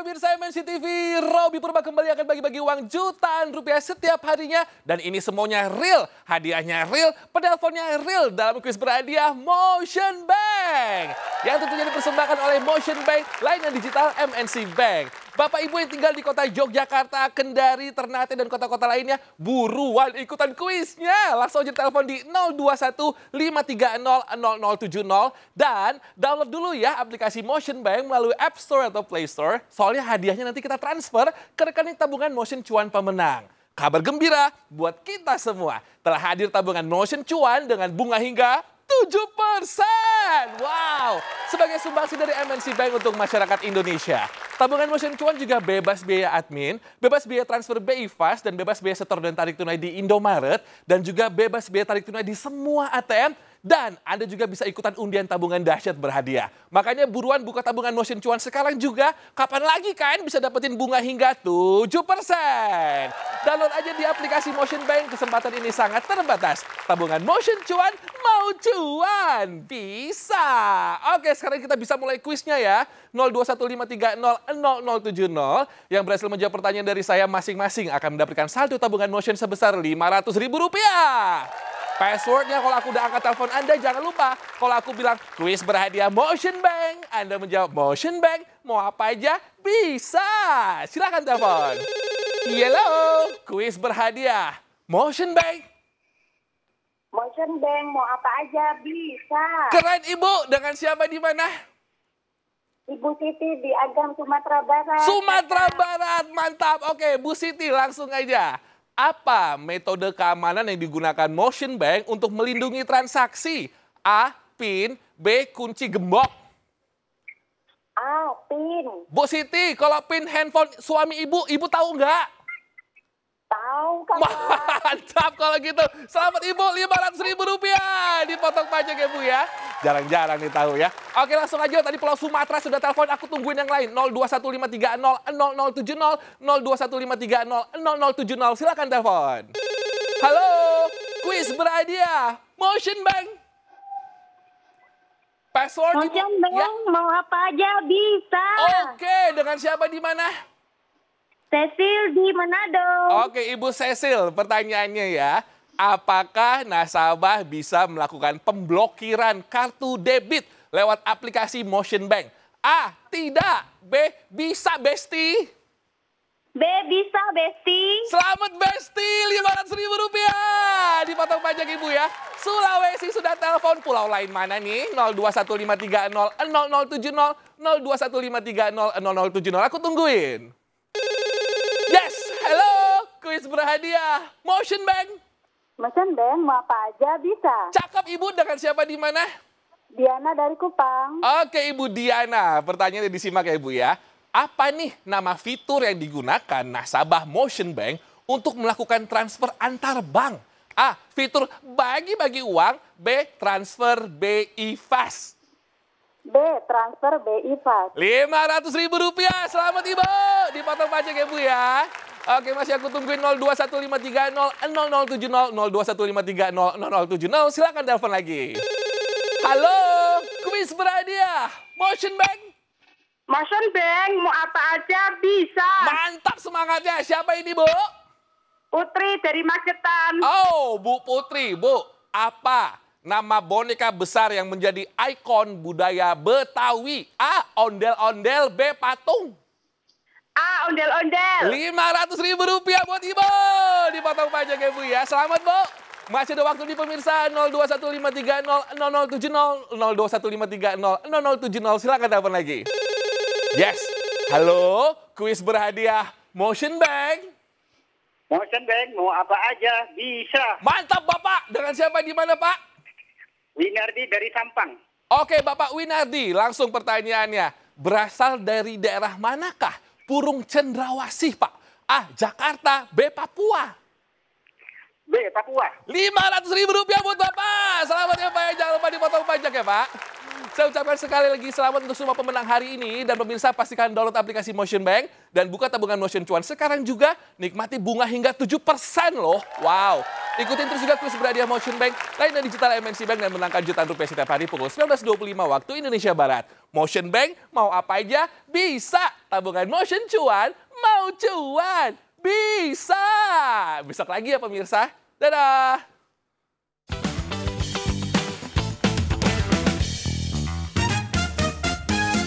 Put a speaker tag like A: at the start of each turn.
A: pemirsa MNC TV, Robby Purba kembali akan bagi-bagi uang jutaan rupiah setiap harinya. Dan ini semuanya real, hadiahnya real, penelponnya real dalam kuis berhadiah Motion Bank. Yang tentunya dipersembahkan oleh Motion Bank, layanan digital MNC Bank. Bapak Ibu yang tinggal di kota Yogyakarta, Kendari, Ternate, dan kota-kota lainnya, buruan ikutan kuisnya. Langsung aja telepon di 021 530 0070 dan download dulu ya aplikasi Motion Bank melalui App Store atau Play Store. Soalnya hadiahnya nanti kita transfer ke rekening tabungan Motion Cuan pemenang. Kabar gembira buat kita semua. Telah hadir tabungan Motion Cuan dengan bunga hingga 7%. Wow, sebagai sumbangsi dari MNC Bank untuk masyarakat Indonesia. Tabungan Motion Cuan juga bebas biaya admin, bebas biaya transfer BI Fast, dan bebas biaya setor dan tarik tunai di Indomaret, dan juga bebas biaya tarik tunai di semua ATM. Dan Anda juga bisa ikutan undian tabungan dahsyat berhadiah. Makanya buruan buka tabungan Motion Cuan sekarang juga. Kapan lagi kan bisa dapetin bunga hingga 7%. Download aja di aplikasi Motion Bank, kesempatan ini sangat terbatas. Tabungan Motion Cuan, mau cuan, bisa. Oke, sekarang kita bisa mulai kuisnya ya. 021530070 yang berhasil menjawab pertanyaan dari saya masing-masing akan mendapatkan saldo tabungan Motion sebesar Rp500.000. Passwordnya kalau aku udah angkat telepon Anda, jangan lupa. Kalau aku bilang kuis berhadiah Motion Bank, Anda menjawab Motion Bank, mau apa aja bisa. Silakan telepon. Hello, kuis berhadiah Motion Bank.
B: Motion Bank, mau apa aja bisa.
A: Keren Ibu, dengan siapa di mana?
B: Ibu Siti di Agam, Sumatera Barat.
A: Sumatera Barat, mantap. Oke, Bu Siti langsung aja. Apa metode keamanan yang digunakan Motion Bank untuk melindungi transaksi? A. PIN, B. Kunci gembok.
B: A. PIN.
A: Bu Siti, kalau PIN handphone suami Ibu, Ibu tahu nggak?
B: Tahu Kakak.
A: Mantap kalau gitu. Selamat Ibu, Rp500.000 dipotong pajak ya Bu ya. Jarang-jarang nih tahu ya. Oke, langsung aja. Tadi Pulau Sumatera sudah telepon, aku tungguin yang lain. 02153000070, 02153000070. Silakan telepon. Halo, kuis berhadiah Motion Bank. Password
B: Motion
A: Ibu.
B: Bank,
A: Ya.
B: mau apa aja bisa.
A: Oke, dengan siapa di mana?
B: Cecil di Manado.
A: Oke, Ibu Cecil, pertanyaannya ya. Apakah nasabah bisa melakukan pemblokiran kartu debit lewat aplikasi Motion Bank? A. Tidak. B. Bisa, Besti.
B: B. Bisa, Besti.
A: Selamat, Besti. Rp500.000 dipotong pajak Ibu ya. Sulawesi sudah telepon. Pulau lain mana nih? 02153000070, 02153000070. Aku tungguin. Yes, hello, kuis berhadiah Motion Bank.
B: Motion Bank, mau apa aja bisa.
A: Cakep Ibu, dengan siapa di mana?
B: Diana dari Kupang.
A: Oke Ibu Diana, pertanyaannya disimak ya Ibu ya. Apa nih nama fitur yang digunakan nasabah Motion Bank untuk melakukan transfer antar bank? A. Fitur bagi-bagi uang. B. Transfer BI Fast.
B: B. Transfer BI Fast.
A: Rp500.000, selamat Ibu. Dipotong pajak ya Bu ya. Oke, masih aku tungguin 02153000070, 02153000070. Silakan telepon lagi. Halo, kuis berhadiah Motion Bank.
B: Motion Bank, mau apa aja bisa.
A: Mantap semangatnya. Siapa ini Bu?
B: Putri dari Magetan.
A: Oh, Bu Putri. Bu, apa nama boneka besar yang menjadi ikon budaya Betawi? A. Ondel-ondel. B. Patung.
B: A. Ondel-ondel.
A: Rp500.000 buat Ibu. Dipotong pajak ya Bu ya. Selamat Bu. Masih ada waktu di pemirsa. 02153000070, 02153000070. Silakan telepon lagi. Yes. Halo, kuis berhadiah Motion Bank.
C: Motion Bank, mau apa aja bisa.
A: Mantap Bapak. Dengan siapa di mana Pak?
C: Winardi dari Sampang.
A: Oke Bapak Winardi, langsung pertanyaannya. Berasal dari daerah manakah burung cendrawasih Pak? A. Jakarta. B. Papua.
C: B. Papua.
A: Rp500.000 buat Bapak. Selamat ya Pak. Jangan lupa dipotong pajak ya Pak. Saya ucapkan sekali lagi selamat untuk semua pemenang hari ini. Dan pemirsa pastikan download aplikasi Motion Bank. Dan buka tabungan Motion Cuan sekarang juga. Nikmati bunga hingga 7% loh. Wow. Ikutin terus juga kuis berhadiah Motion Bank. Layanan digital MNC Bank dan menangkan jutaan rupiah setiap hari pukul 19.25 waktu Indonesia Barat. Motion Bank, mau apa aja bisa. tabungan Motion cuan, mau cuan. Bisa. Besok lagi ya pemirsa. Dadah.